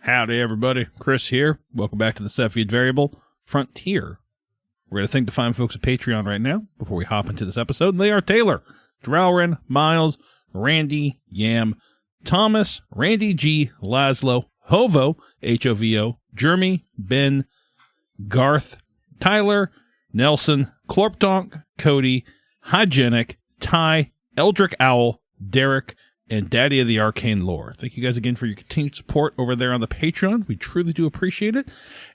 Howdy, everybody. Chris here. Welcome back to the Cepheid Variable Frontier. We're going to thank the fine folks at Patreon right now before we hop into this episode. And they are Taylor, Drowrin, Miles, Randy, Yam, Thomas, Randy G, Laszlo, Hovo, H-O-V-O, Jeremy, Ben, Garth, Tyler, Nelson, Clorpdonk, Cody, Hygienic, Ty, Eldrick Owl, Derek, and Daddy of the Arcane Lore. Thank you guys again for your continued support over there on the Patreon. We truly do appreciate it.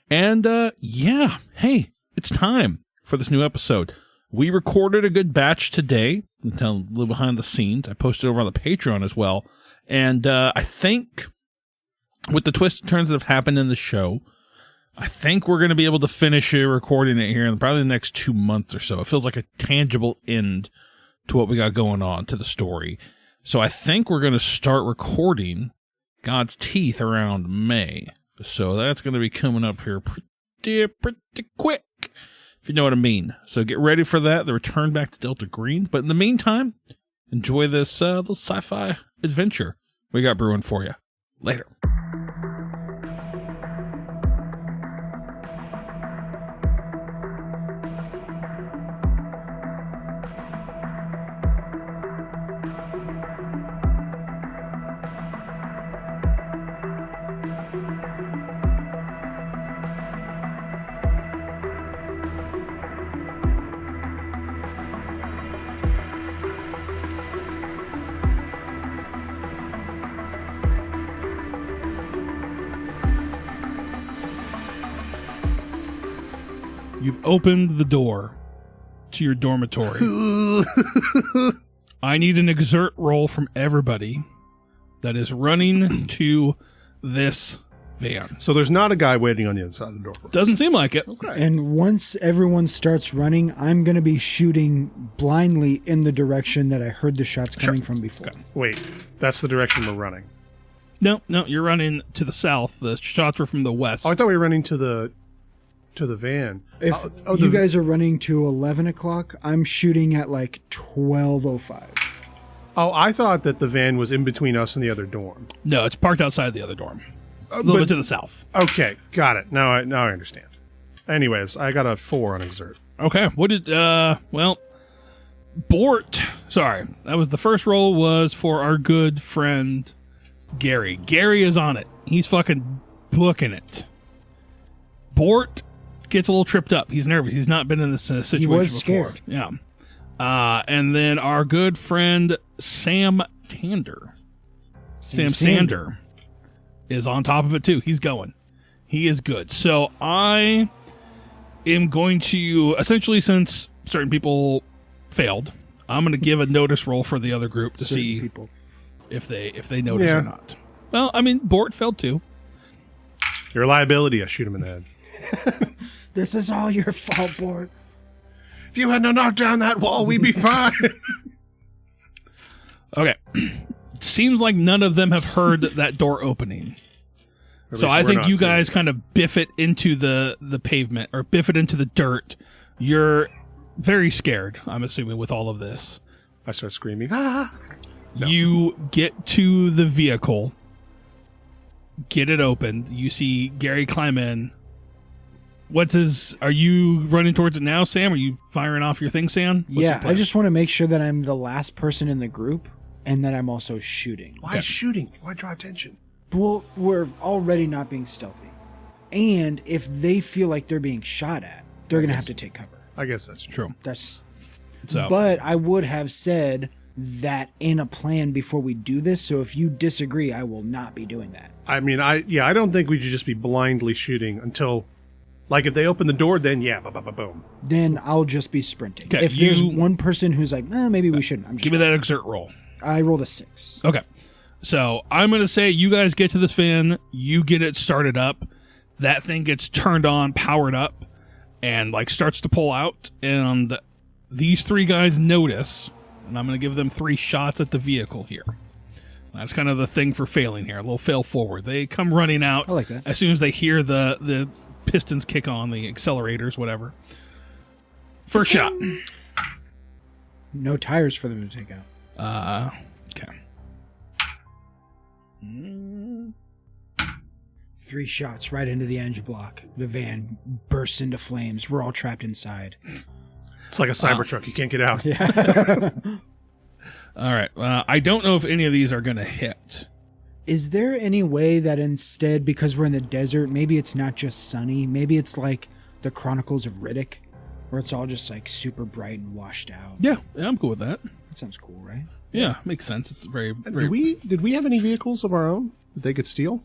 And, hey, it's time for this new episode. We recorded a good batch today. I'll tell a little behind the scenes. I posted over on the Patreon as well. And I think with the twists and turns that have happened in the show, I think we're going to be able to finish recording it here in probably the next 2 months or so. It feels like a tangible end to what we got going on, to the story. So I think we're going to start recording God's Teeth around May. So that's going to be coming up here pretty quick, if you know what I mean. So get ready for that, the return back to Delta Green. But in the meantime, enjoy this little sci-fi adventure we got brewing for you. Later. You've opened the door to your dormitory. I need an exert roll from everybody that is running to this van. So there's not a guy waiting on the other side of the door for us. Doesn't seem like it. Okay. And once everyone starts running, I'm going to be shooting blindly in the direction that I heard the shots coming from before. Okay. Wait, that's the direction we're running. No, you're running to the south. The shots were from the west. Oh, I thought we were running to the van. If you guys are running to 11 o'clock, I'm shooting at like 12:05. Oh, I thought that the van was in between us and the other dorm. No, it's parked outside the other dorm. A little bit to the south. Okay, got it. Now I understand. Anyways, I got a 4 on exert. Okay, what did, Bort, sorry, that was the first roll was for our good friend Gary. Gary is on it. He's fucking booking it. Bort gets a little tripped up. He's nervous. He's not been in this situation He was before. scared. Yeah. And then our good friend Santander is on top of it too. He's going. He is good. So I am going to, essentially, since certain people failed, I'm going to give a notice roll for the other group to see people. if they notice or not. Well, I mean, Bort failed too. You're a liability. I shoot him in the head. This is all your fault, Bort. If you hadn't knocked down that wall, we'd be fine. Okay. Seems like none of them have heard that door opening. So I think you guys kind of biff it into the pavement, or biff it into the dirt. You're very scared, I'm assuming, with all of this. I start screaming. Ah! No. You get to the vehicle, get it opened. You see Gary climb in. Are you running towards it now, Sam? Are you firing off your thing, Sam? Yeah, I just want to make sure that I'm the last person in the group and that I'm also shooting. Why shooting? Why draw attention? Well, we're already not being stealthy. And if they feel like they're being shot at, they're going to have to take cover. I guess that's true. But I would have said that in a plan before we do this, so if you disagree, I will not be doing that. I mean, I don't think we should just be blindly shooting until... Like, if they open the door, then boom. Then I'll just be sprinting. Okay, if there's one person who's like, maybe we shouldn't. I'm just give me that exert roll. I rolled a 6. Okay. So I'm going to say you guys get to this van, you get it started up, that thing gets turned on, powered up, and like starts to pull out, and these 3 guys notice, and I'm going to give them 3 shots at the vehicle here. That's kind of the thing for failing here, a little fail forward. They come running out. I like that. As soon as they hear the pistons kick on, the accelerators, whatever. First shot. No tires for them to take out. Okay. 3 shots right into the engine block. The van bursts into flames. We're all trapped inside. It's like a Cybertruck. You can't get out. Yeah. All right. I don't know if any of these are going to hit. Is there any way that instead, because we're in the desert, maybe it's not just sunny, maybe it's like the Chronicles of Riddick, where it's all just like super bright and washed out? Yeah, I'm cool with that. That sounds cool, right? Yeah, makes sense. It's very. Did we have any vehicles of our own that they could steal?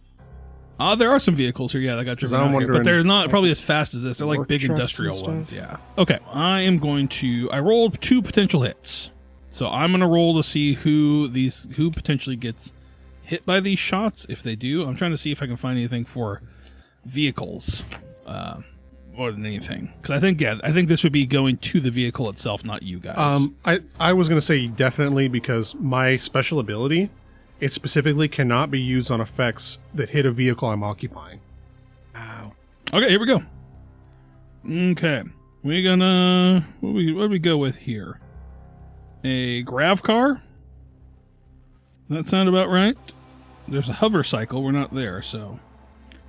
There are some vehicles here, that got driven out here, but they're not probably as fast as this. They're like big industrial ones, yeah. Okay, I rolled 2 potential hits. So I'm going to roll to see who potentially gets hit by these shots. If they do, I'm trying to see if I can find anything for vehicles more than anything. Because I think this would be going to the vehicle itself, not you guys. I was going to say definitely, because my special ability, it specifically cannot be used on effects that hit a vehicle I'm occupying. Ow. Okay, here we go. Okay, we're gonna what do we go with here? A grav car? That sound about right? There's a hover cycle. We're not there, so.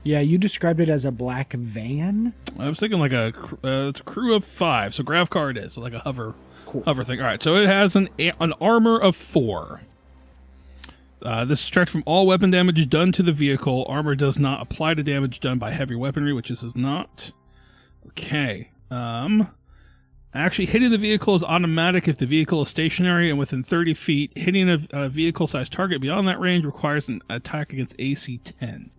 Yeah, you described it as a black van. I was thinking like it's a crew of 5, so grav car it is, so like a hover thing. All right, so it has an armor of 4. This is subtracted from all weapon damage done to the vehicle. Armor does not apply to damage done by heavy weaponry, which this is not. Okay. Actually, hitting the vehicle is automatic if the vehicle is stationary and within 30 feet. Hitting a vehicle-sized target beyond that range requires an attack against AC 10.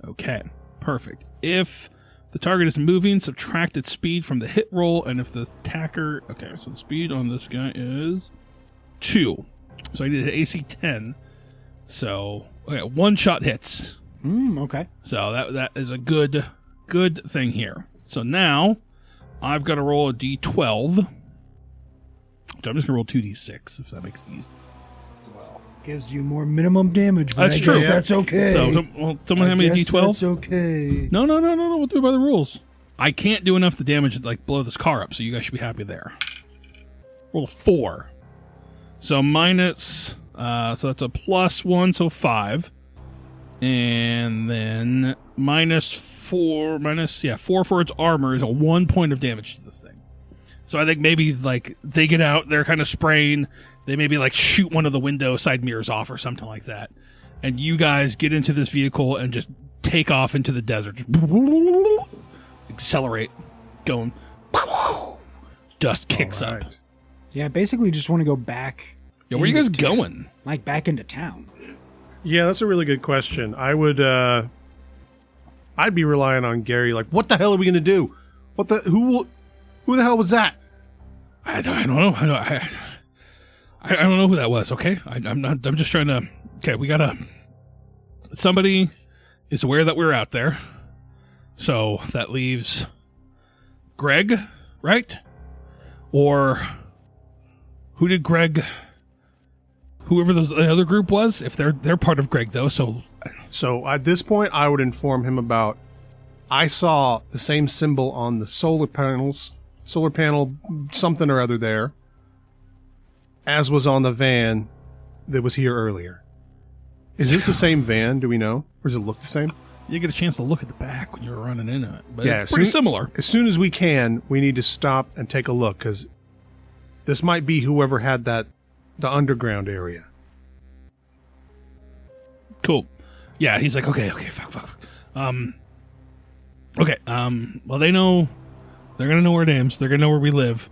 Okay, perfect. If the target is moving, subtract its speed from the hit roll, and if the attacker... Okay, so the speed on this guy is 2. So I need to hit AC 10. So, okay, 1 shot hits. Okay. So that is a good thing here. So now... I've got to roll a d12. I'm just going to roll 2d6, if that makes it easy. Well, gives you more minimum damage. That's true. That's okay. So, someone hand me a d12? That's okay. No. We'll do it by the rules. I can't do enough to damage to blow this car up, so you guys should be happy there. Roll 4. So minus... so that's a +1, so 5. And then -4 for its armor is a 1 point of damage to this thing. So I think maybe they get out, they're kind of spraying, they maybe shoot one of the window side mirrors off or something like that. And you guys get into this vehicle and just take off into the desert. Just accelerate, going. Dust kicks up. Yeah, basically just want to go back. Yeah, where are you guys going? Back into town. Yeah, that's a really good question. I'd be relying on Gary. What the hell are we going to do? Who the hell was that? I don't know. I don't know who that was. Okay, I'm just trying to. Okay, we gotta. Somebody is aware that we're out there, so that leaves Greg, right? Or who did Greg? Whoever the other group was, if they're part of Greg though, so at this point I would inform him about I saw the same symbol on the solar panel something or other there, as was on the van that was here earlier. Is this the same van? Do we know? Or does it look the same? You get a chance to look at the back when you're running into it, but yeah, it's pretty similar. As soon as we can, we need to stop and take a look, because this might be whoever had the underground area. Cool. Yeah, he's like, okay, fuck. Okay, well, they're gonna know our names, they're gonna know where we live.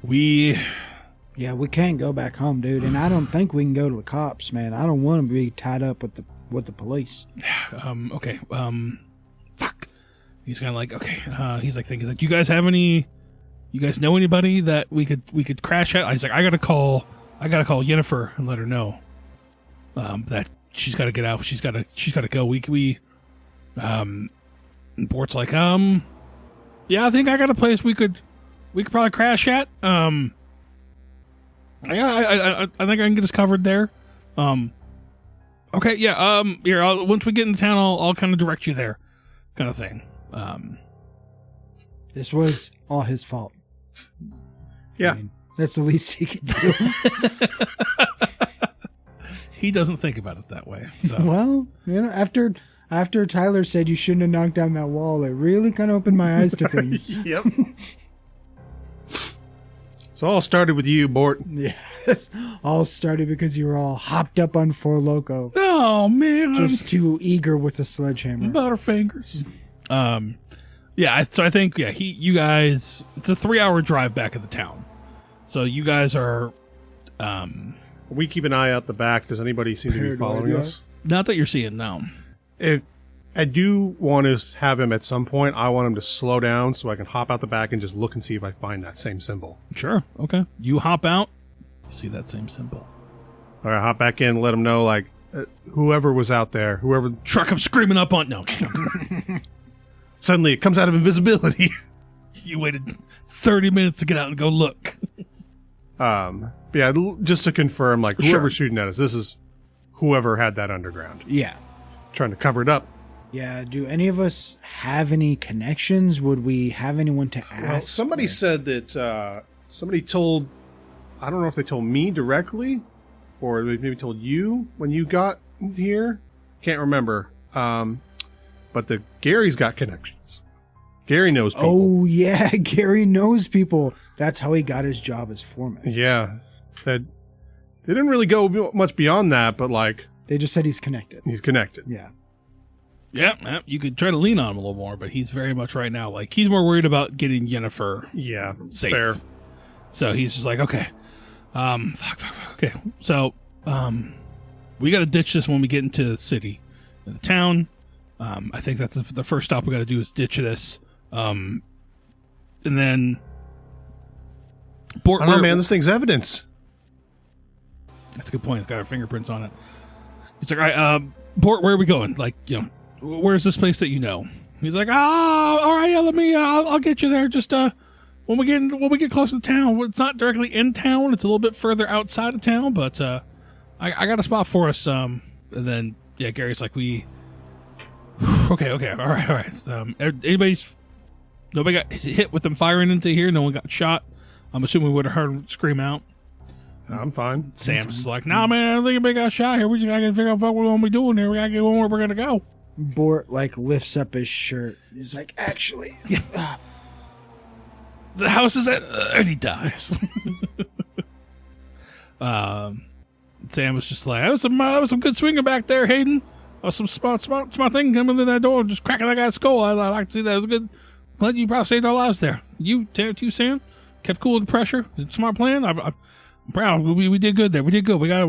Yeah, we can't go back home, dude, and I don't think we can go to the cops, man. I don't want to be tied up with the police. Okay, fuck. He's kind of like, okay, he's like, do you guys have any, you guys know anybody that we could crash at? He's like, I gotta call Yennefer and let her know that she's got to get out. She's got to go. And Bort's like, yeah, I think I got a place we could probably crash at. Yeah, I think I can get us covered there. Okay, yeah. Here, once we get into town, I'll kind of direct you there, kind of thing. This was all his fault. Yeah. I mean, that's the least he could do. He doesn't think about it that way. So. Well, after After Tyler said you shouldn't have knocked down that wall, it really kind of opened my eyes to things. Yep. It's all started with you, Bort. Yes. All started because you were all hopped up on Four Loko. Oh, man. Just too eager with the sledgehammer. Butterfingers. So I think, you guys, it's a 3-hour drive back of the town. So you guys are, We keep an eye out the back. Does anybody seem to be following us? not that you're seeing now. If I do want to have him at some point, I want him to slow down so I can hop out the back and just look and see if I find that same symbol. Sure. Okay. You hop out, see that same symbol. All right, hop back in, let him know, like, whoever was out there, whoever... Truck comes screaming up on... No. Suddenly, it comes out of invisibility. You waited 30 minutes to get out and go look. Yeah, just to confirm, like, whoever's shooting at us, this is whoever had that underground. Yeah. Trying to cover it up. Yeah, do any of us have any connections? Would we have anyone to ask? Well, somebody said that somebody told, I don't know if they told me directly or they maybe told you when you got here. Can't remember. But Gary's got connections. Gary knows people. Oh, yeah, Gary knows people. That's how he got his job as foreman. Yeah. They didn't really go much beyond that, but like... They just said he's connected. He's connected. Yeah. Yeah, you could try to lean on him a little more, but he's very much right now, like, he's more worried about getting Yennefer safe. Fair. So he's just like, okay. Okay. So, we got to ditch this when we get into the city. In the town, I think that's the first stop we got to do is ditch this. And then... Bort, I don't know, man, this thing's evidence. That's a good point. It's got our fingerprints on it. He's like, all right, Bort, where are we going? Like, you know, where's this place that you know? He's like, all right, yeah, I'll get you there. Just when we get close to the town. It's not directly in town. It's a little bit further outside of town, but I got a spot for us. And then Gary's like, okay, all right. Nobody got hit with them firing into here. No one got shot. I'm assuming we would have heard him scream out. I'm fine. Sam's like, nah, man, I don't think anybody got shot here. We just gotta figure out what we're gonna be doing here. We gotta get where we're gonna go. Bort, like, lifts up his shirt. He's like, actually... The house is at... and he dies. Sam was just like, that was some good swinging back there, Hayden. That was some smart thing coming in that door and just cracking that guy's skull. I like to see that. It was good. Glad you probably saved our lives there. You, Sam, kept cool with the pressure. Smart plan. I'm proud. We did good there. We did good. We gotta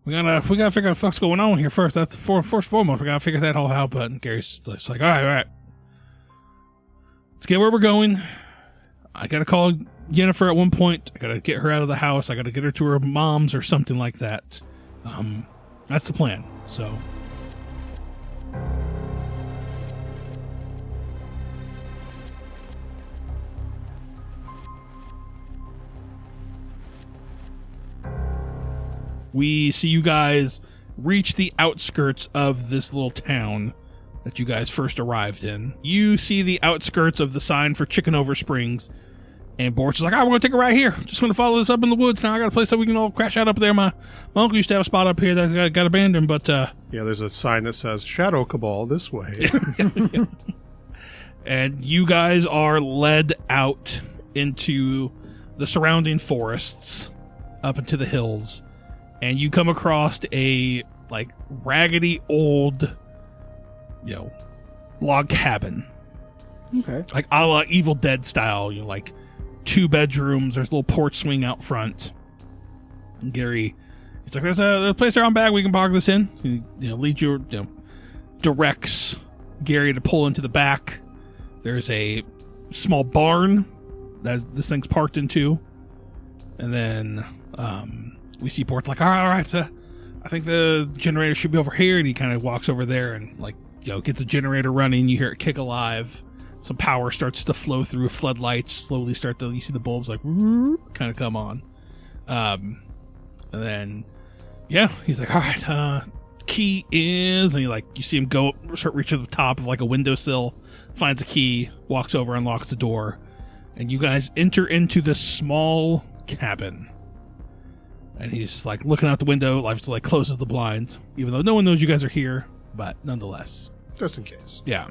figure out what the fuck's going on here first. That's first and foremost. We gotta figure that all out. But Gary's just like, all right. Let's get where we're going. I gotta call Yennefer at one point. I gotta get her out of the house. I gotta get her to her mom's or something like that. That's the plan. So. We see you guys reach the outskirts of this little town that you guys first arrived in. You see the outskirts of the sign for Chicken Over Springs, and Bort's is like, we're going to take it right here. Just going to follow this up in the woods now. I got a place that we can all crash out up there. My uncle used to have a spot up here that got abandoned, but... yeah, there's a sign that says, Shadow Cabal this way. And you guys are led out into the surrounding forests, up into the hills. And you come across a, like, raggedy old, log cabin. Okay. Like, a la Evil Dead style, like, 2 bedrooms, there's a little porch swing out front. And Gary, he's like, there's a place around back, we can park this in. He, leads you, directs Gary to pull into the back. There's a small barn that this thing's parked into. And then, we see Bort's like, all right, I think the generator should be over here. And he kind of walks over there and, get the generator running. You hear it kick alive. Some power starts to flow through. Floodlights slowly you see the bulbs, kind of come on. And then, he's like, all right, key is, and you see him go, start reaching to the top of, a windowsill, finds a key, walks over, unlocks the door. And you guys enter into this small cabin. And he's looking out the window, closes the blinds, even though no one knows you guys are here. but nonetheless. Just in case. Yeah.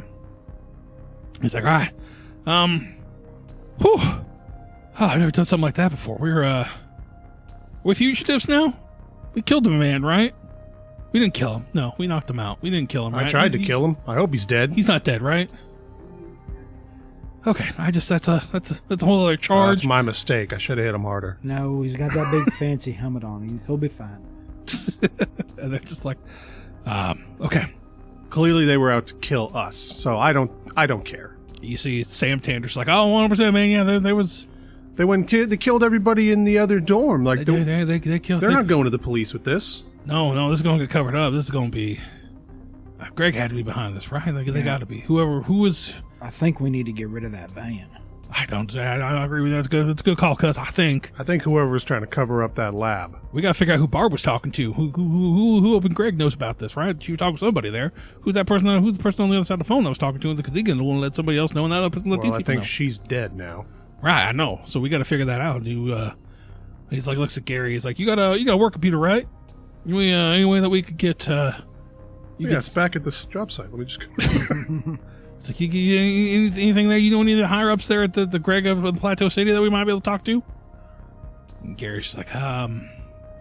He's like, all right. Whew. Oh, I've never done something like that before. We're fugitives now? We killed a man, right? We didn't kill him. No, we knocked him out. We didn't kill him, right? I tried to kill him. I hope he's dead. He's not dead, right? Okay, that's a whole other charge. That's my mistake. I should have hit him harder. No, he's got that big fancy helmet on. He'll be fine. And they're just like, okay. Clearly they were out to kill us, so I don't care. You see Sam Tander's like, oh, 100%, man. Yeah, there was... They killed everybody in the other dorm. Like they killed... They're not going to the police with this. No, this is going to get covered up. This is going to be... Greg had to be behind this, right? Like, they got to be. Who was... I think we need to get rid of that van. I agree with that. It's a good call, cuz I think whoever's trying to cover up that lab. We got to figure out who Barb was talking to. Who opened Greg knows about this, right? She was talking to somebody there. Who's that person? Who's the person on the other side of the phone that was talking to him? Because he's going to want to let somebody else know, and that other person let these Well, I people think know. she's dead now. Right, I know. So we got to figure that out. He's like, looks at Gary. He's like, you got a work computer, right? Any way that we could get... It's back at this job site. Let me just... It's like, anything there? You know any of the higher ups there at the Greg of the Plateau City that we might be able to talk to? And Gary's just like,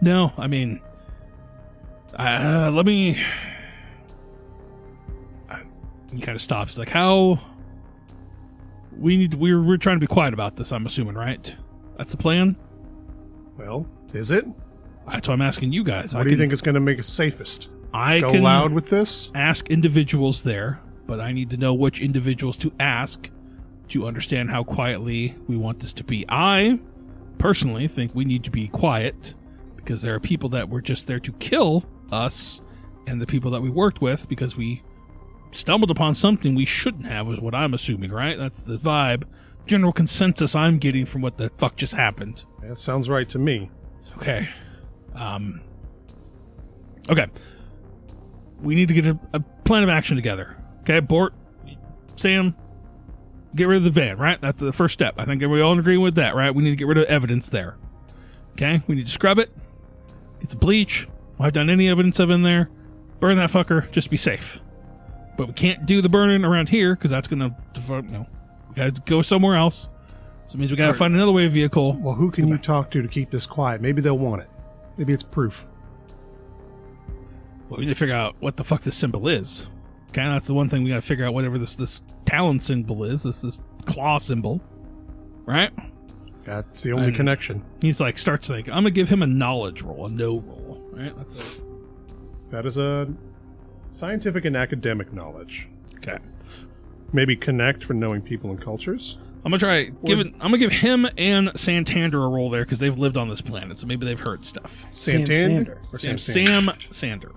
no. I mean, let me. He kind of stops. He's like, how? We're trying to be quiet about this. I'm assuming, right? That's the plan. Well, is it? That's why I'm asking you guys. What do you think is going to make us safest? I Go can loud with this? Ask individuals there. But I need to know which individuals to ask to understand how quietly we want this to be. I personally think we need to be quiet because there are people that were just there to kill us and the people that we worked with because we stumbled upon something we shouldn't have, is what I'm assuming, right? That's the vibe, general consensus I'm getting from what the fuck just happened. That sounds right to me. Okay. Okay. We need to get a plan of action together. Okay, Bort, Sam, get rid of the van, right? That's the first step. I think we all agree with that, right? We need to get rid of evidence there. Okay, we need to scrub it, get some bleach, wipe down any evidence of in there, burn that fucker, just be safe. But we can't do the burning around here because that's going to, we got to go somewhere else. So it means we got to find another way of vehicle. Well, who can you talk to keep this quiet? Maybe they'll want it. Maybe it's proof. Well, we need to figure out what the fuck this symbol is. Okay, that's the one thing we gotta figure out. Whatever this talon symbol is, this claw symbol, right? That's the only connection. He's like, starts thinking, I'm gonna give him a knowledge roll, a no roll, right? That is a scientific and academic knowledge. Okay. Maybe connect for knowing people and cultures. I'm gonna try I'm gonna give him and Santander a roll there because they've lived on this planet, so maybe they've heard stuff. Santander or Sam Sander.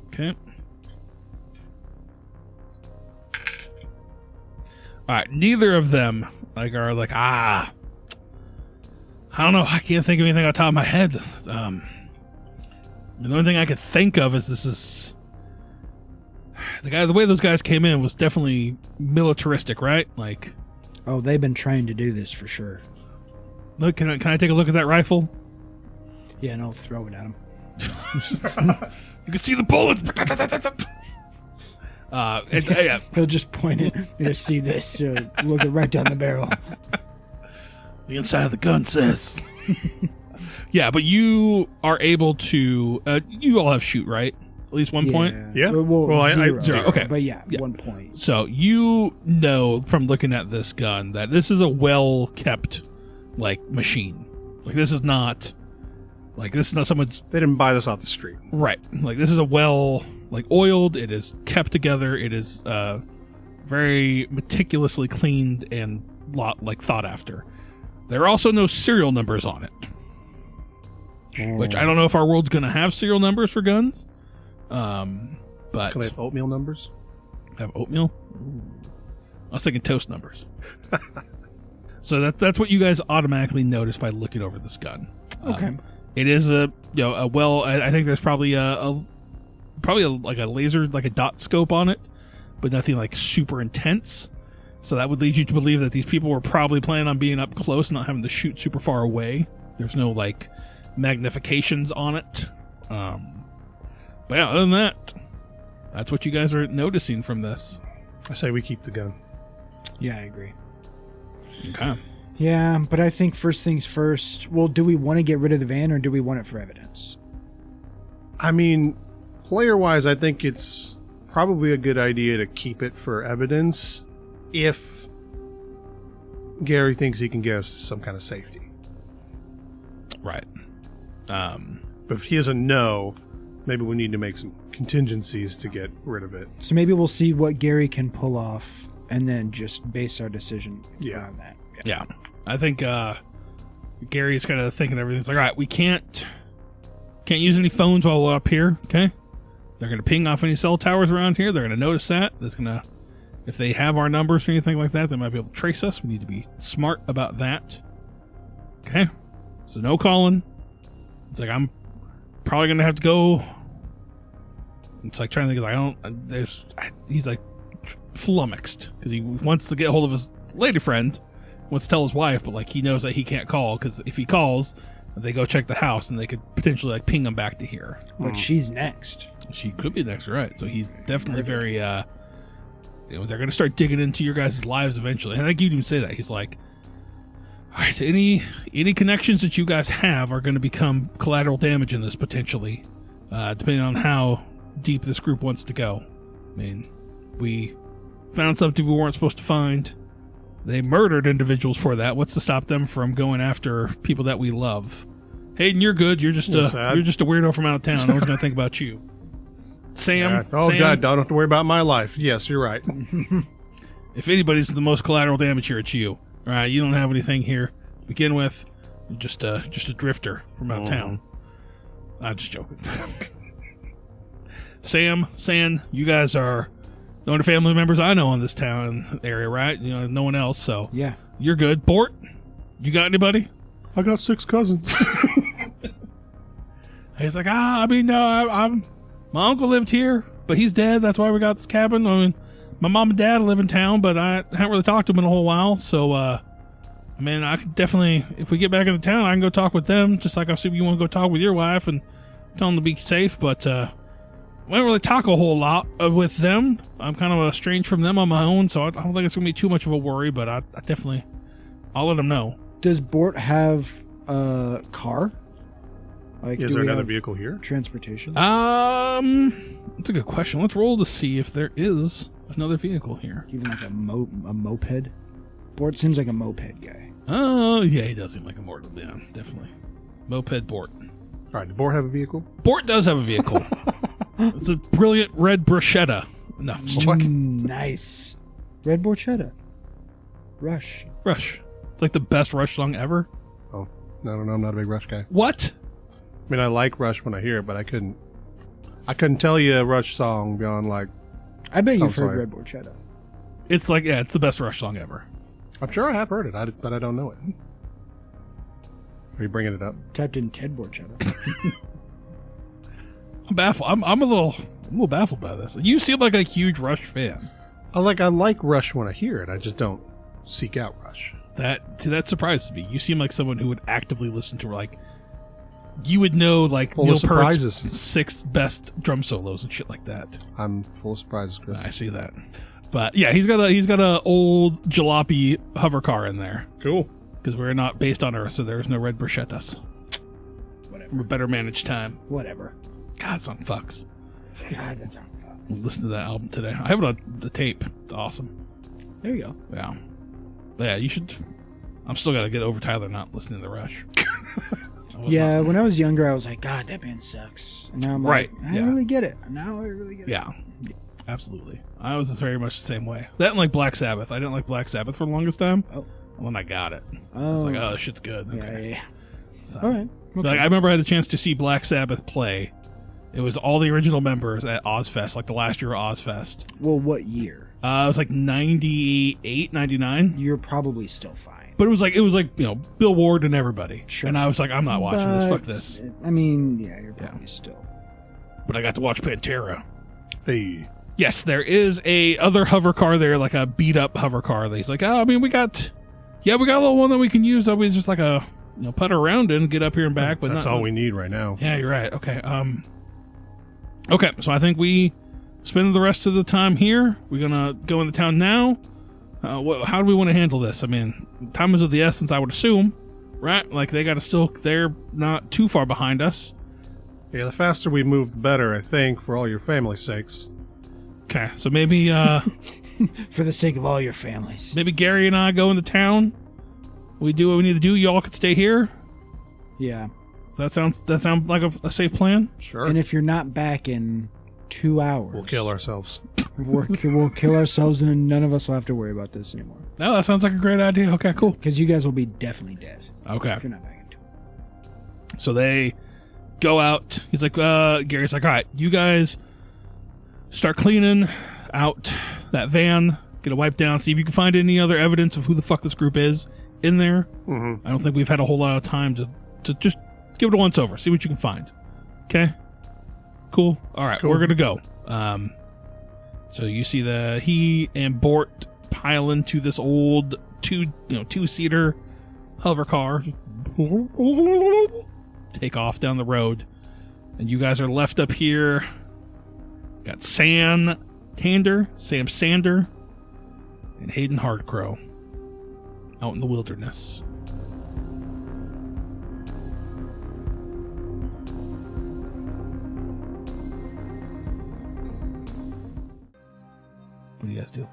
Okay. All right, neither of them are like, I don't know. I can't think of anything on top of my head. The only thing I could think of is this is the way those guys came in was definitely militaristic, right? Like, oh, they've been trained to do this for sure. Look, can I take a look at that rifle? Yeah, and I'll throw it at him. You can see the bullets. Yeah. He'll just point it. You see this? Look it right down the barrel. The inside of the gun says. Yeah, but you are able to. You all have shoot, right? At least 1 point. Yeah. Well, zero. Okay. But yeah, 1 point. So you know from looking at this gun that this is a well kept, machine. This is not someone's. They didn't buy this off the street. Right. This is a well. Oiled, it is kept together, it is very meticulously cleaned and thought after. There are also no serial numbers on it, which I don't know if our world's going to have serial numbers for guns. But Can they have oatmeal numbers? Have oatmeal? I was thinking toast numbers. So that's what you guys automatically notice by looking over this gun. Okay. It is a well. I think there's probably a laser, a dot scope on it, but nothing super intense. So that would lead you to believe that these people were probably planning on being up close, not having to shoot super far away. There's no magnifications on it. But But yeah, other than that, that's what you guys are noticing from this. I say we keep the gun. Yeah, I agree. Okay. Yeah, but I think first things first. Well, do we want to get rid of the van or do we want it for evidence? I mean, player-wise, I think it's probably a good idea to keep it for evidence if Gary thinks he can get us some kind of safety. Right. But if he doesn't know, maybe we need to make some contingencies to get rid of it. So maybe we'll see what Gary can pull off and then just base our decision around that. Yeah. I think Gary's kind of thinking everything's like, all right, we can't use any phones while we're up here, okay? They're going to ping off any cell towers around here. They're going to notice that. That's going to, if they have our numbers or anything like that, they might be able to trace us. We need to be smart about that. Okay? So no calling. It's like, I'm probably going to have to go. It's like trying to think, he's like flummoxed because he wants to get hold of his lady friend, wants to tell his wife, but like he knows that he can't call because if he calls, they go check the house and they could potentially like ping him back to here. But she's next. She could be next, right? So he's definitely very, they're going to start digging into your guys' lives eventually. And I think you even say that. He's like, all right, any connections that you guys have are going to become collateral damage in this potentially, depending on how deep this group wants to go. I mean, we found something we weren't supposed to find. They murdered individuals for that. What's to stop them from going after people that we love? Hayden, you're good. You're just a weirdo from out of town. No one's gonna think about you. Sam. God, don't have to worry about my life. Yes, you're right. If anybody's the most collateral damage here, it's you. All right, you don't have anything here to begin with. You're just a drifter from out of town. I'm just joking. Sam, San, you guys are the only family members I know in this town area, right? You know, no one else, so yeah, you're good. Bort, you got anybody? I got 6 cousins. He's like, I'm my uncle lived here, but he's dead. That's why we got this cabin. I mean, my mom and dad live in town, but I haven't really talked to them in a whole while. So, I could definitely, if we get back into town, I can go talk with them. Just like I assume you want to go talk with your wife and tell them to be safe, but I don't really talk a whole lot with them. I'm kind of estranged from them on my own, so I don't think it's going to be too much of a worry, but I'll let them know. Does Bort have a car? Like, is there another vehicle here? Transportation? That's a good question. Let's roll to see if there is another vehicle here. Even like a moped? Bort seems like a moped guy. Oh, yeah, he does seem like a moped. Yeah, definitely. Moped Bort. All right, did Bort have a vehicle? Bort does have a vehicle. It's a brilliant red bruschetta. No, nice. Red bruschetta. Rush. It's like the best Rush song ever. Oh, I don't know. I'm not a big Rush guy. What? I mean, I like Rush when I hear it, but I couldn't tell you a Rush song beyond like. I bet you've heard Red Bruschetta. It's like, yeah, it's the best Rush song ever. I'm sure I have heard it, but I don't know it. Are you bringing it up? Typed in Ted Borchetta. I'm baffled. I'm a little baffled by this. You seem like a huge Rush fan. I like Rush when I hear it. I just don't seek out Rush. That surprises me. You seem like someone who would actively listen to, like, you would know, like, full Neil of surprises. Peart's 6 best drum solos and shit like that. I'm full of surprises, Chris. I see that. But yeah, he's got a old jalopy hover car in there. Cool. Because we're not based on Earth, so there's no red bruschettas. Whatever. From a better managed time. Whatever. God, that song fucks. God, that song fucks. Listen to that album today. I have it on the tape. It's awesome. There you go. Yeah. But yeah, you should. I'm still got to get over Tyler not listening to The Rush. Yeah, when I was younger, I was like, God, that band sucks. And now I'm like, I really get it. Now I really get it. Yeah. Absolutely. I was very much the same way. That and like Black Sabbath. I didn't like Black Sabbath for the longest time. Oh. And then I got it. I was like, oh, this shit's good. Okay. Yeah. So, all right. Okay. Like, I remember I had the chance to see Black Sabbath play. It was all the original members at Ozfest, like the last year of Ozfest. Well, what year? It was like 98, 99. You're probably still fine. But it was like, Bill Ward and everybody. Sure. And I was like, I'm not watching this. Fuck this. I mean, yeah, you're probably still. But I got to watch Pantera. Hey. Yes, there is a other hover car there, like a beat up hover car. He's like, oh, I mean, we got a little one that we can use. That we just like putter around in, get up here and back. But that's all we need right now. Yeah, you're right. Okay. Okay, so I think we spend the rest of the time here. We're gonna go into town now. How do we want to handle this? I mean, time is of the essence, I would assume, right? Like they're not too far behind us. Yeah, the faster we move, the better, I think, for all your family's sakes. Okay, so maybe For the sake of all your families. maybe Gary and I go into town. We do what we need to do. Y'all can stay here. Yeah. Does that sound like a safe plan? Sure. And if you're not back in 2 hours, we'll kill ourselves. we'll kill ourselves, and none of us will have to worry about this anymore. No, that sounds like a great idea. Okay, cool. Because you guys will be definitely dead Okay. if you're not back in 2 hours. So they go out. He's like, Gary's like, all right, you guys start cleaning out that van, get it wiped down, see if you can find any other evidence of who the fuck this group is in there. Mm-hmm. I don't think we've had a whole lot of time to just give it a once over, see what you can find. Okay? Cool. All right, Cool. we're gonna go. So you see he and Bort pile into this old two-seater hover car, take off down the road, and you guys are left up here. Got Sam Sander, and Hayden Hardcrow out in the wilderness. What do you guys do?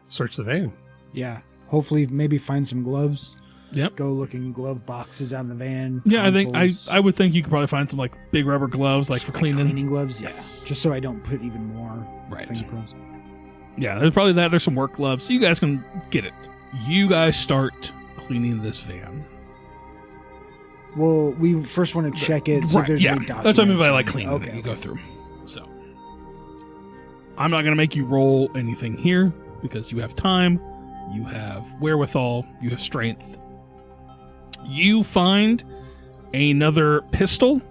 Search the van. Yeah. Hopefully, maybe find some gloves. Yep. Go look in glove boxes out in the van. Yeah, I think consoles. I would think you could probably find some like big rubber gloves, like for cleaning. Cleaning gloves, yeah. Yes. Just so I don't put even more Right. fingerprints. Yeah, there's probably that. There's some work gloves, so you guys can get it. You guys start cleaning this van. Well, we first want to check it, see if there's any documents. That's what I mean by or like anything. cleaning. Okay, You go okay. through. So I'm not gonna make you roll anything here because you have time, you have wherewithal, you have strength. You find another pistol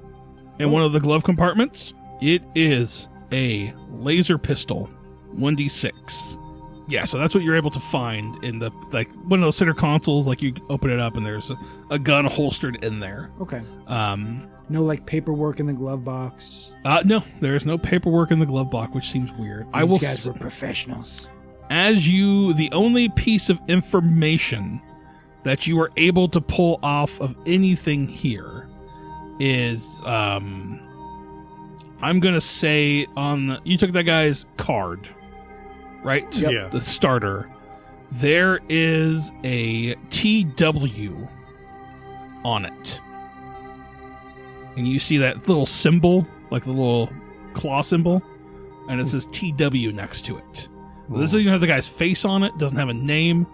in one of the glove compartments. It is a laser pistol, 1d6. Yeah, so that's what you're able to find in the one of those center consoles. Like you open it up and there's a gun holstered in there. Okay. No, No paperwork in the glove box. no, there is no paperwork in the glove box, which seems weird. These guys were professionals. The only piece of information that you are able to pull off of anything here is, I'm gonna say you took that guy's card, right? Yep. Yeah. The starter. There is a TW on it. And you see that little symbol, like the little claw symbol, and it says TW next to it. Well, this doesn't even have the guy's face on it, doesn't have a name.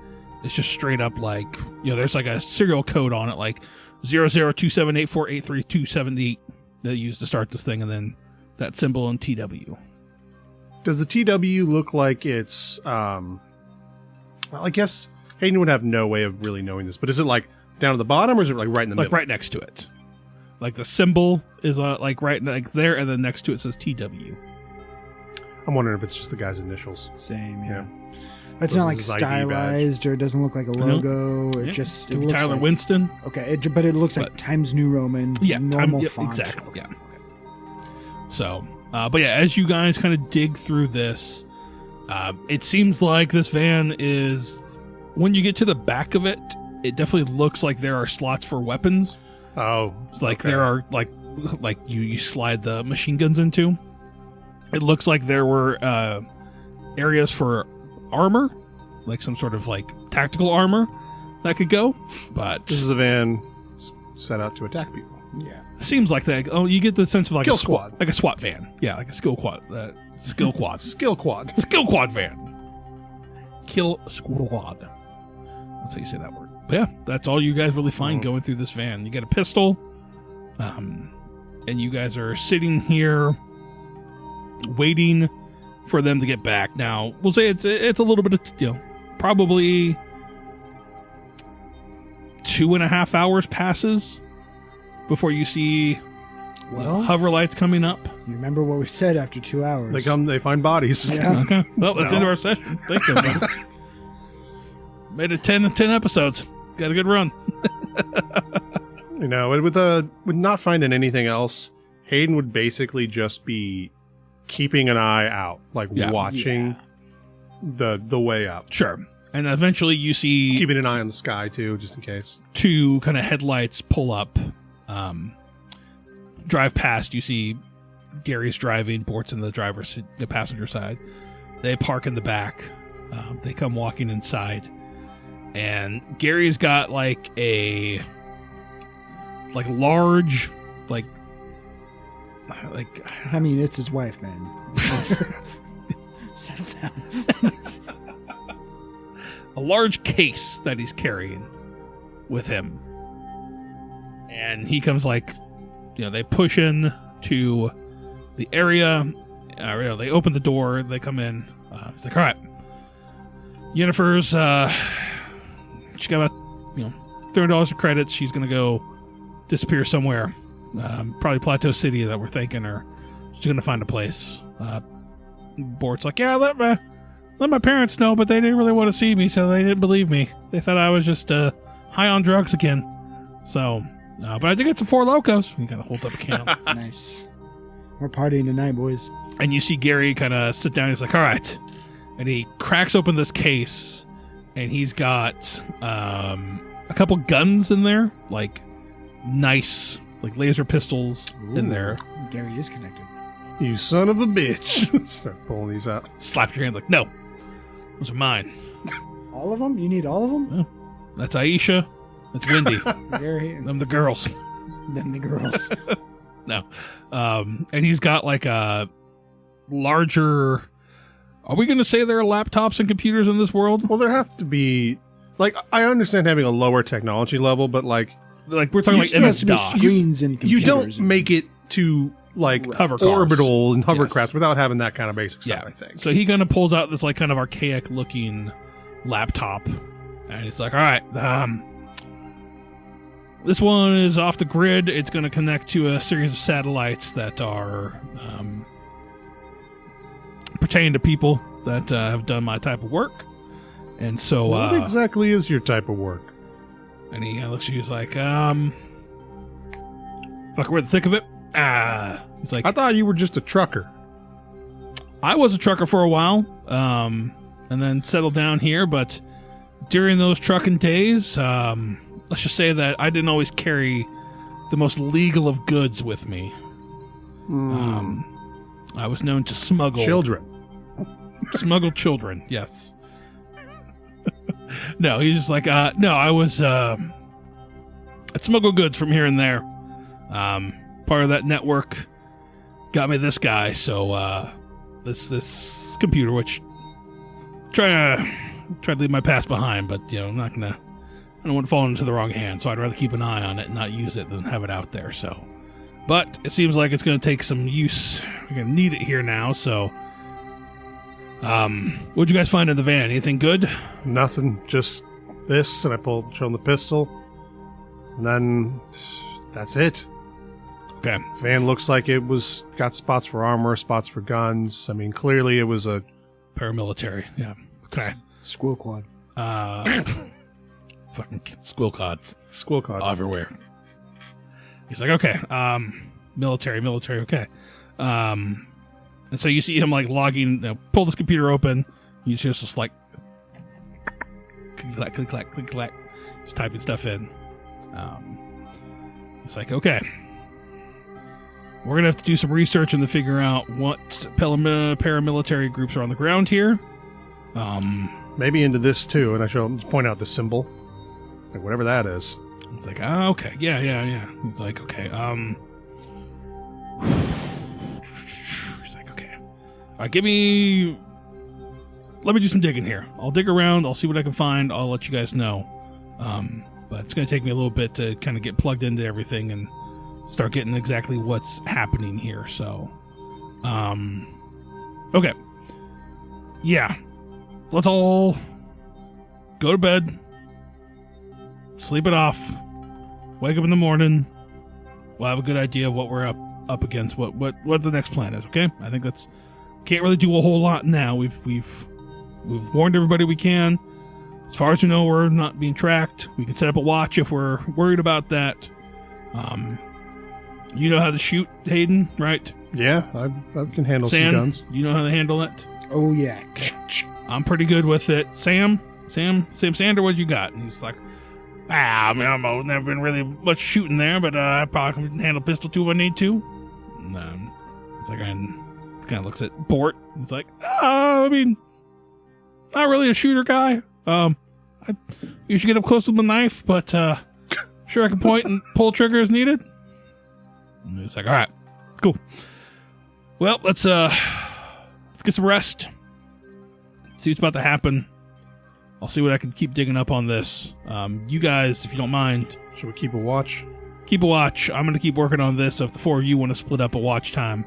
It's just straight up like, there's like a serial code on it, like 0027848327 that you use to start this thing, and then that symbol in TW. Does the TW look like it's, well, I guess Hayden would have no way of really knowing this, but is it like down at the bottom or is it like right in the Like middle? right next to it. Like the symbol is like right there, and then next to it says TW. I'm wondering if it's just the guy's initials. Same, yeah. Yeah. It's So not like this is ID badge. stylized or it doesn't look like a logo. It Yeah. just It'd be looks Tyler like, Winston. Okay, but it looks like But- Times New Roman, normal font. Exactly. Okay. Yeah. So, but yeah, as you guys kind of dig through this, it seems like this van is, when you get to the back of it, it definitely looks like there are slots for weapons. Oh. It's like okay. there are like you slide the machine guns into. It looks like there were areas for armor, like some sort of like tactical armor that could go, but This is a van set out to attack people. Yeah. seems like that. Oh, you get the sense of like Kill a SWAT, squad. like a SWAT van. Yeah, like a skill quad, skill quad, Skill quad. skill quad van. Kill squad. That's how you say that word. But yeah, that's all you guys really find going through this van. You get a pistol, and you guys are sitting here waiting for them to get back. Now, we'll say it's a little bit of, probably 2.5 hours passes before you see Well, hover lights coming up. you remember what we said after 2 hours. They find bodies. Yeah. Okay. Well, that's the end of No. our session. Thanks, everybody. Made it 10 episodes. Got a good run. With not finding anything else, Hayden would basically just be keeping an eye out, like watching the way up. Sure. And eventually you see Keeping an eye on the sky, too, just in case. 2 kind of headlights pull up, drive past. You see Gary's driving, Bort's in the the passenger side. They park in the back. They come walking inside. And Gary's got like a large, like I mean, it's his wife, man. Settle down. a large case that he's carrying with him. And he comes they push in to the area. They open the door. They come in. He's like, all right. Yennefer's, she got about, $300 of credits. She's going to go disappear somewhere. Probably Plateau City that we're thinking, or she's going to find a place. Bort's like, yeah, let my parents know, but they didn't really want to see me, so they didn't believe me. They thought I was just high on drugs again. So, but I did get some Four Locos. He kind of holds up a can. Nice. We're partying tonight, boys. And you see Gary kind of sit down. He's like, all right. And he cracks open this case, and he's got a couple guns in there, like nice, like laser pistols in there. Gary is connected. You son of a bitch. Start pulling these out. Slapped your hand like, no, those are mine. All of them? You need all of them? Yeah. That's Aisha. That's Wendy. Gary. Them the girls. Them the girls. No. And he's got like a larger... Are we going to say there are laptops and computers in this world? Well, there have to be... Like, I understand having a lower technology level, but like we're talking like still have to be MS-DOS. screens and computers. You don't make it to like Hovercars. orbital and hovercrafts Yes. without having that kind of basic stuff, I think. So he kind of pulls out this like kind of archaic looking laptop, and he's like, all right, this one is off the grid. It's going to connect to a series of satellites that are pertaining to people that have done my type of work. And so What exactly is your type of work? and he looks at you, he's like, fuck, we're in the thick of it. He's like, I thought you were just a trucker. I was a trucker for a while, and then settled down here, but during those trucking days, let's just say that I didn't always carry the most legal of goods with me. I was known to smuggle Children. Smuggle children, yes. No, he's just like, no, I was, I'd smuggle goods from here and there. Part of that network got me this guy, so, this computer, which try to leave my past behind, but, I'm not gonna, I don't want to fall into the wrong hands, so I'd rather keep an eye on it and not use it than have it out there, so. But it seems like it's gonna take some use. We're gonna need it here now, so. What'd you guys find in the van? Anything good? Nothing, just this, and I show him the pistol, and then that's it. Okay. Van looks like it was got spots for armor, spots for guns. I mean, clearly it was a Paramilitary, yeah. Okay. Squirrel quad. Fucking squill cods squirrel cod. everywhere. He's like, okay, military, okay. And so you see him like logging, pull this computer open. He's just like, click, clack, just typing stuff in. It's like, okay, we're gonna have to do some research and to figure out what paramilitary groups are on the ground here. Maybe into this too, and I show him, point out the symbol, like whatever that is. It's like, oh, okay, yeah. It's like, okay, He's like, okay, all right, let me do some digging here. I'll dig around. I'll see what I can find. I'll let you guys know. But it's going to take me a little bit to kind of get plugged into everything and start getting exactly what's happening here. So, okay. Yeah. Let's all go to bed, sleep it off, wake up in the morning. We'll have a good idea of what we're up against, what the next plan is, okay? I think that's... Can't really do a whole lot now. We've warned everybody we can. As far as we know, we're not being tracked. We can set up a watch if we're worried about that. You know how to shoot, Hayden, right? Yeah, I can handle Sam, some guns. you know how to handle it? Oh, yeah. I'm pretty good with it. Sam Sander, what you got? And he's like, I mean, I've never been really much shooting there, but I probably can handle pistol too if I need to. And, it's like, kind of looks at Bort. He's like, I mean, not really a shooter guy. I usually get up close with my knife, but sure I can point and pull trigger as needed. And it's like, all right, cool. Well, let's get some rest. See what's about to happen. I'll see what I can keep digging up on this. You guys, if you don't mind, Should we keep a watch? keep a watch. I'm going to keep working on this. So if the four of you want to split up a watch time,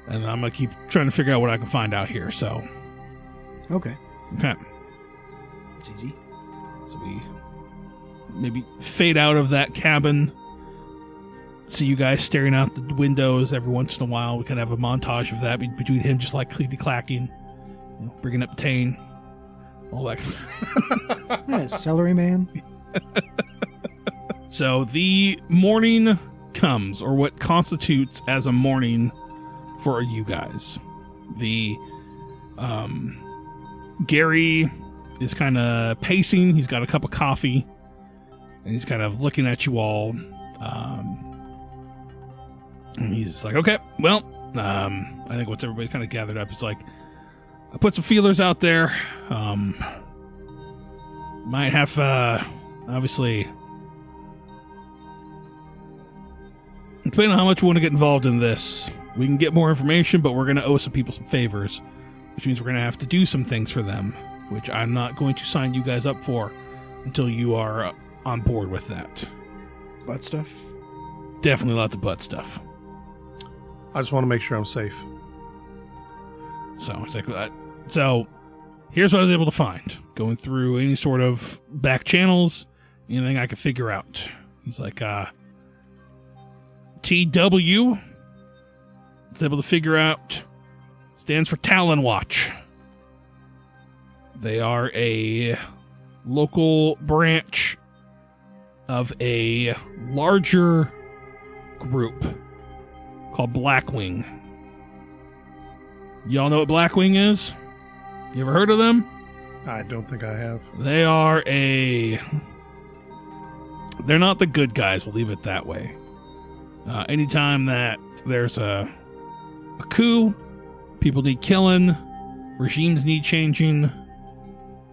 and I'm going to keep trying to figure out what I can find out here. So, Okay. okay. It's easy. So we maybe fade out of that cabin. See you guys staring out the windows every once in a while. We kind of have a montage of that between him just like clickety-clacking, bringing up Tane, all that. Yeah, celery man. So the morning comes, or what constitutes as a morning for you guys. The Gary is kind of pacing. He's got a cup of coffee, and he's kind of looking at you all. And he's like, okay, well, I think once everybody kind of gathered up, it's like, I put some feelers out there. Might have, obviously, depending on how much we want to get involved in this, we can get more information, but we're going to owe some people some favors, which means we're going to have to do some things for them, which I'm not going to sign you guys up for until you are on board with that. Butt stuff. Definitely lots of butt stuff. I just want to make sure I'm safe. So it's like, so here's what I was able to find going through any sort of back channels, anything I could figure out. He's like, TW. It's able to figure out stands for Talon Watch. They are a local branch of a larger group called Blackwing. Y'all know what Blackwing is? You ever heard of them? I don't think I have. They are they're not the good guys, we'll leave it that way. Anytime that there's a coup, people need killing, regimes need changing.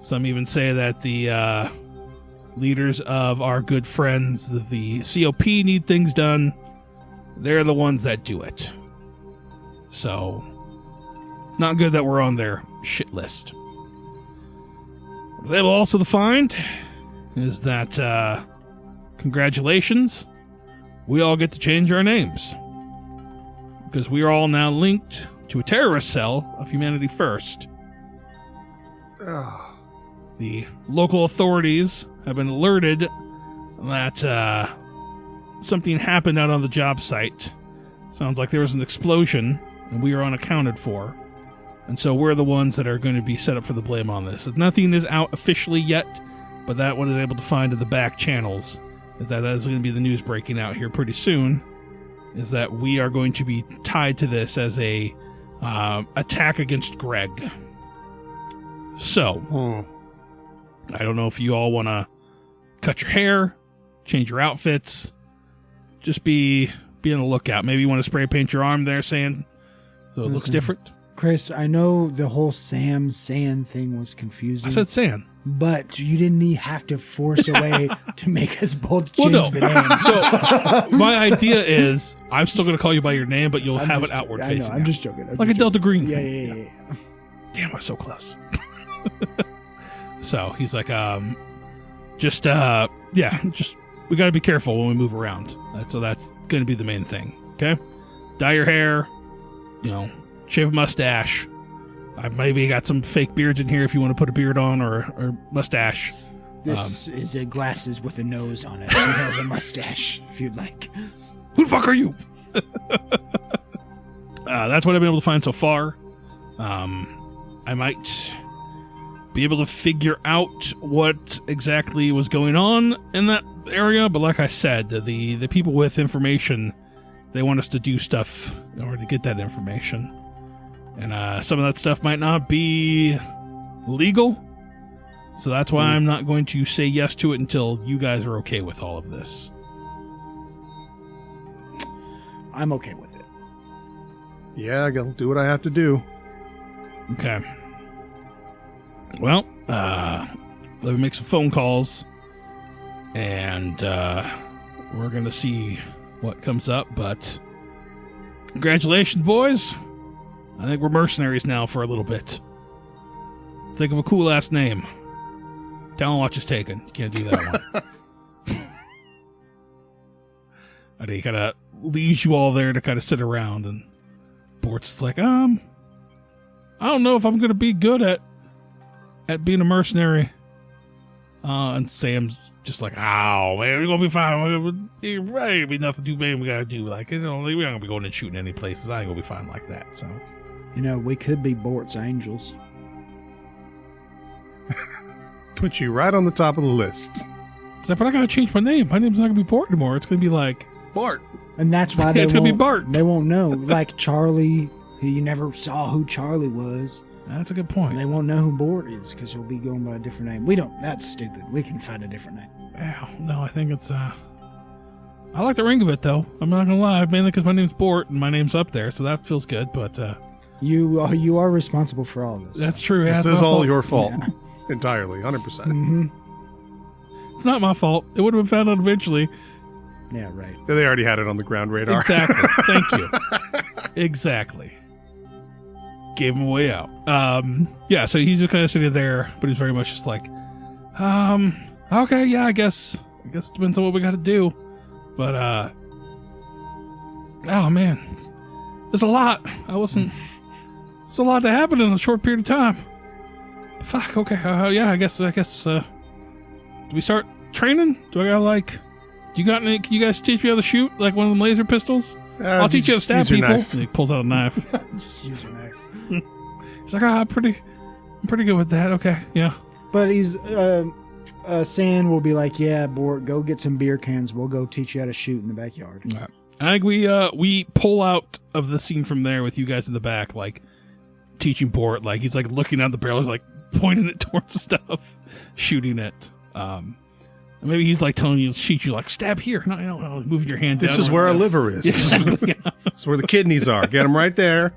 Some even say that the leaders of our good friends, the COP, need things done. They're the ones that do it. So, not good that we're on their shit list. What they will also find is that, congratulations, we all get to change our names. Because we are all now linked to a terrorist cell of Humanity First. The local authorities have been alerted that something happened out on the job site. Sounds like there was an explosion, and we are unaccounted for. And so we're the ones that are going to be set up for the blame on this. Nothing is out officially yet, but that one is able to find in the back channels is that is going to be the news breaking out here pretty soon, is that we are going to be tied to this as a attack against Greg. So, I don't know if you all want to cut your hair, change your outfits, just be on the lookout. Maybe you want to spray paint your arm there, San, so it looks different. Chris, I know the whole San thing was confusing. I said San. But you didn't have to force a way to make us both change the name. So my idea is I'm still going to call you by your name, but you'll have it outward facing. I know, I'm just joking. Like a Delta Green Yeah, thing. yeah. Damn, I was so close. So he's like, we got to be careful when we move around. So that's going to be the main thing. Okay, dye your hair, shave a mustache. I've maybe got some fake beards in here if you want to put a beard on or mustache. This is a glasses with a nose on it. He has a mustache, if you'd like. Who the fuck are you? That's what I've been able to find so far. I might be able to figure out what exactly was going on in that area, but like I said, the people with information they want us to do stuff in order to get that information. And some of that stuff might not be legal. So that's why I'm not going to say yes to it until you guys are okay with all of this. I'm okay with it. Yeah, I gotta do what I have to do. Okay. Well, let me make some phone calls, and we're going to see what comes up, but congratulations, boys. I think we're mercenaries now for a little bit. Think of a cool last name. Talent watch is taken. You can't do that one. I think he kind of leaves you all there to kind of sit around, and Bort's like, I don't know if I'm going to be good at being a mercenary. And Sam's just like, oh, man, we're going to be fine. It ain't be nothing too bad we got to do. Like, we're not going to be going and shooting any places. I ain't going to be fine like that, so. You know, we could be Bort's angels. Put you right on the top of the list. It's like, but I got to change my name. My name's not going to be Bort anymore. It's going to be like Bart. And that's why it's going to be Bart. They won't know. Like Charlie, you never saw who Charlie was. That's a good point. And they won't know who Bort is because he'll be going by a different name. We don't. That's stupid. We can find a different name. Wow. No, I think it's, I like the ring of it, though. I'm not going to lie. Mainly because my name's Bort and my name's up there, so that feels good, but, You are responsible for all this. that's true. This is all your fault. Yeah. Entirely, 100%. Mm-hmm. It's not my fault. It would have been found out eventually. Yeah, right. They already had it on the ground radar. Exactly. Thank you. Exactly. Gave him a way out. Yeah, so he's just kind of sitting there, but he's very much just like, okay, yeah, I guess it depends on what we got to do. But, oh man, there's a lot. It's a lot to happen in a short period of time. Fuck, okay, yeah, I guess, do we start training? Do I gotta, can you guys teach me how to shoot, like one of them laser pistols? I'll teach you how to stab people. And he pulls out a knife. Just use your knife. He's like, I'm pretty good with that. Okay, yeah. But he's, San will be like, yeah, Bort, go get some beer cans. We'll go teach you how to shoot in the backyard. All right. I think we pull out of the scene from there with you guys in the back, like, teaching Bort, like, he's, like, looking at the barrel, he's, like, pointing it towards the stuff, shooting it. Maybe he's, like, telling you to shoot you, like, stab here. No, moving your hand down. This is where our liver is. Exactly. Yeah. It's where the kidneys are. Get them right there.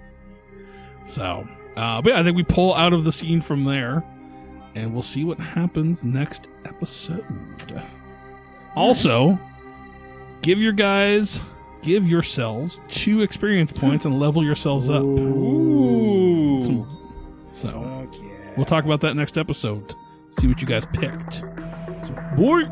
So, but yeah, I think we pull out of the scene from there, and we'll see what happens next episode. Also, give yourselves 2 experience points and level yourselves up. Ooh. So, Fuck yeah. we'll talk about that next episode. See what you guys picked. So, boy.